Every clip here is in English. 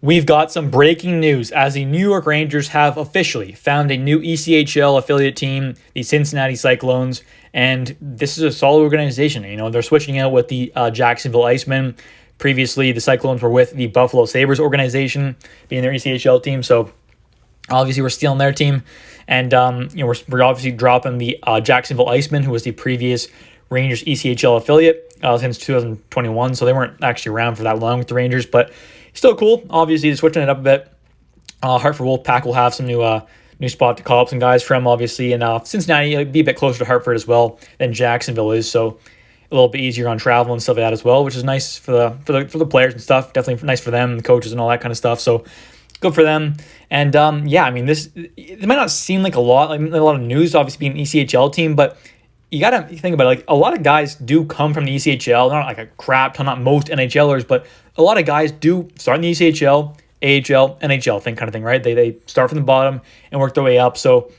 We've got some breaking news as the New York Rangers have officially found a new ECHL affiliate team, the Cincinnati Cyclones, and this is a solid organization. You know, they're switching out with the Jacksonville Icemen. Previously, the Cyclones were with the Buffalo Sabres organization, being their ECHL team, so obviously we're stealing their team. And, we're obviously dropping the Jacksonville Icemen, who was the previous Rangers ECHL affiliate since 2021, so they weren't actually around for that long with the Rangers, but still cool. Obviously, switching it up a bit. Hartford Wolfpack will have some new spot to call up some guys from, obviously, and Cincinnati will be a bit closer to Hartford as well than Jacksonville is, so a little bit easier on travel and stuff like that as well, which is nice for the players and stuff. Definitely nice for them, the coaches and all that kind of stuff. So good for them. And it might not seem like a lot of news, obviously being an ECHL team, but you got to think about it. Like, a lot of guys do come from the ECHL. Not like a crap ton, not most NHLers, but a lot of guys do start in the ECHL, AHL, NHL kind of thing, right? They start from the bottom and work their way up. So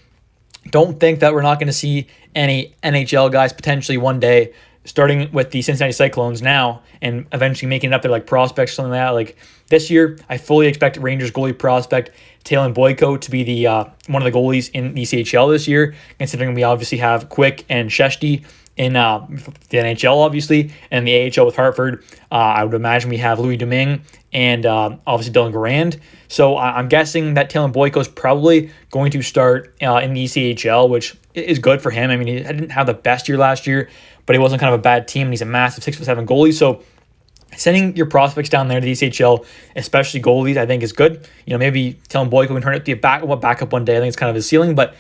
don't think that we're not going to see any NHL guys potentially one day starting with the Cincinnati Cyclones now and eventually making it up there like prospects or something like that. Like this year, I fully expect Rangers goalie prospect Talon Boyko to be the one of the goalies in the ECHL this year, considering we obviously have Quick and Sheshty in the NHL, obviously, and the AHL with Hartford. I would imagine we have Louis Domingue and obviously Dylan Garand. So I'm guessing that Talon Boyko is probably going to start in the ECHL, which is good for him. I mean, he didn't have the best year last year, but he wasn't kind of a bad team, and he's a massive 6'7" goalie. So sending your prospects down there to the ECHL, especially goalies, I think is good. You know, maybe Talon Boyko can turn it to be a backup one day. I think it's kind of his ceiling, but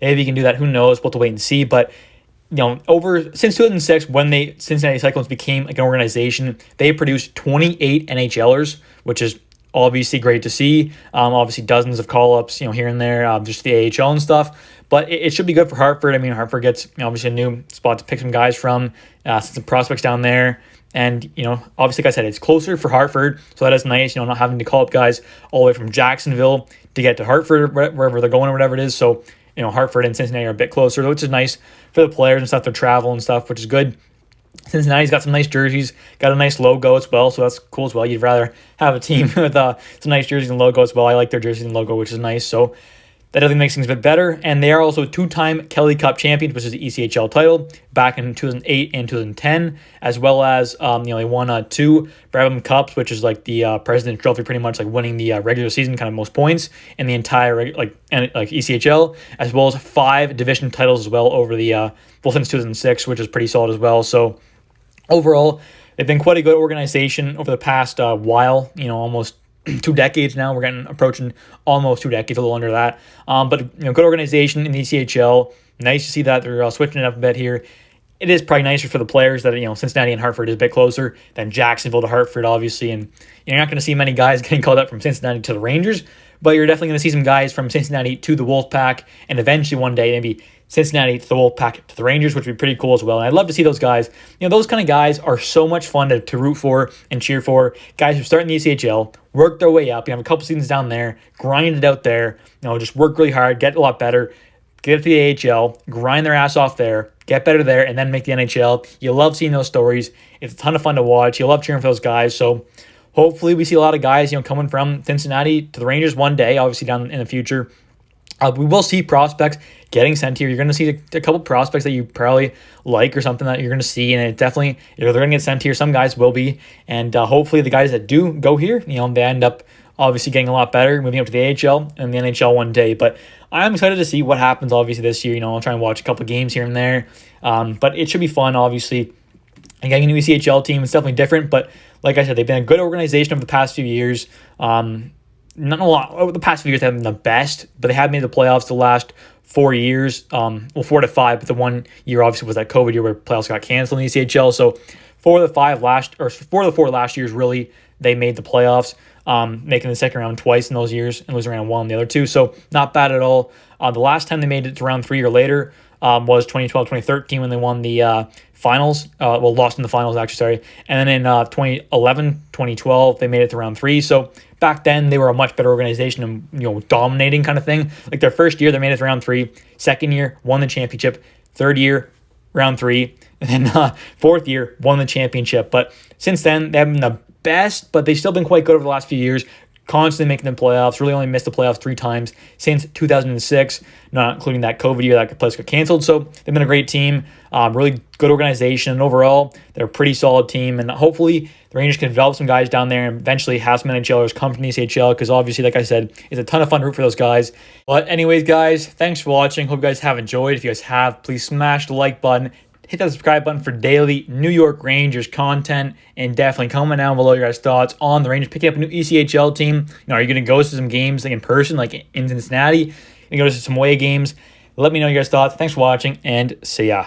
maybe he can do that. Who knows? We'll have to wait and see. But since 2006, when the Cincinnati Cyclones became like an organization, they produced 28 NHLers, which is obviously great to see. Obviously dozens of call-ups, here and there, just the AHL and stuff. But it should be good for Hartford. I mean, Hartford gets obviously a new spot to pick some guys from, some prospects down there. And, obviously, like I said, it's closer for Hartford, so that is nice, not having to call up guys all the way from Jacksonville to get to Hartford, wherever they're going or whatever it is. So, Hartford and Cincinnati are a bit closer, which is nice for the players and stuff, their travel and stuff, which is good. Cincinnati's got some nice jerseys, got a nice logo as well, so that's cool as well. You'd rather have a team with some nice jerseys and logo as well. I like their jerseys and logo, which is nice. So that definitely makes things a bit better. And they are also two-time Kelly Cup champions, which is the ECHL title, back in 2008 and 2010, as well as they won two Brabham Cups, which is like the President's Trophy, pretty much like winning the regular season, kind of most points in the entire ECHL, as well as 5 division titles as well over the since 2006, which is pretty solid as well. So overall, they've been quite a good organization over the past while, almost 2 decades now. We're approaching almost 2 decades, a little under that. But good organization in the ECHL. Nice to see that they're switching it up a bit here. It is probably nicer for the players that Cincinnati and Hartford is a bit closer than Jacksonville to Hartford, obviously. And you're not going to see many guys getting called up from Cincinnati to the Rangers, but you're definitely going to see some guys from Cincinnati to the Wolfpack, and eventually one day maybe Cincinnati to the Wolfpack to the Rangers, which would be pretty cool as well. And I'd love to see those guys. Those kind of guys are so much fun to root for and cheer for. Guys who start in the ECHL, work their way up. You have a couple seasons down there, grind it out there, just work really hard, get a lot better, get to the AHL, grind their ass off there, get better there, and then make the NHL. You love seeing those stories. It's a ton of fun to watch. You love cheering for those guys. So hopefully we see a lot of guys, coming from Cincinnati to the Rangers one day, obviously down in the future. We will see prospects getting sent here. You're going to see a couple prospects that you probably like or something that you're going to see, and it definitely, they're going to get sent here. Some guys will be, and hopefully the guys that do go here, they end up obviously getting a lot better, moving up to the AHL and the NHL one day. But I'm excited to see what happens, obviously, this year. I'll try and watch a couple games here and there, but it should be fun, obviously. And getting a new ECHL team is definitely different, but like I said, they've been a good organization over the past few years. Not a lot. Over the past few years, they haven't been the best, but they have made the playoffs the last 4 years. 4 to 5, but the 1 year obviously was that COVID year where playoffs got canceled in the ECHL. So 4 of the 4 last years, really, they made the playoffs, making the second round twice in those years and losing round 1 the other 2. So not bad at all. The last time they made it to round 3 or later was 2012-2013 when they won the finals. Lost in the finals, actually, sorry. And then in 2011-2012, they made it to round 3. So back then, they were a much better organization and, dominating kind of thing. Like their first year, they made it to round 3. Second year, won the championship. Third year, round 3. And then fourth year, won the championship. But since then, they haven't been the best, but they've still been quite good over the last few years. constantly making the playoffs, really only missed the playoffs 3 times since 2006, not including that COVID year that playoffs got canceled. So they've been a great team, really good organization, and overall, they're a pretty solid team, and hopefully the Rangers can develop some guys down there and eventually have some NHLers come from the ECHL, because obviously, like I said, it's a ton of fun to root for those guys. But anyways, guys, thanks for watching. Hope you guys have enjoyed. If you guys have, please smash the like button. Hit that subscribe button for daily New York Rangers content, and definitely comment down below your guys' thoughts on the Rangers picking up a new ECHL team. Are you going to go to some games like in person, like in Cincinnati? You go to some away games? Let me know your guys' thoughts. Thanks for watching, and see ya.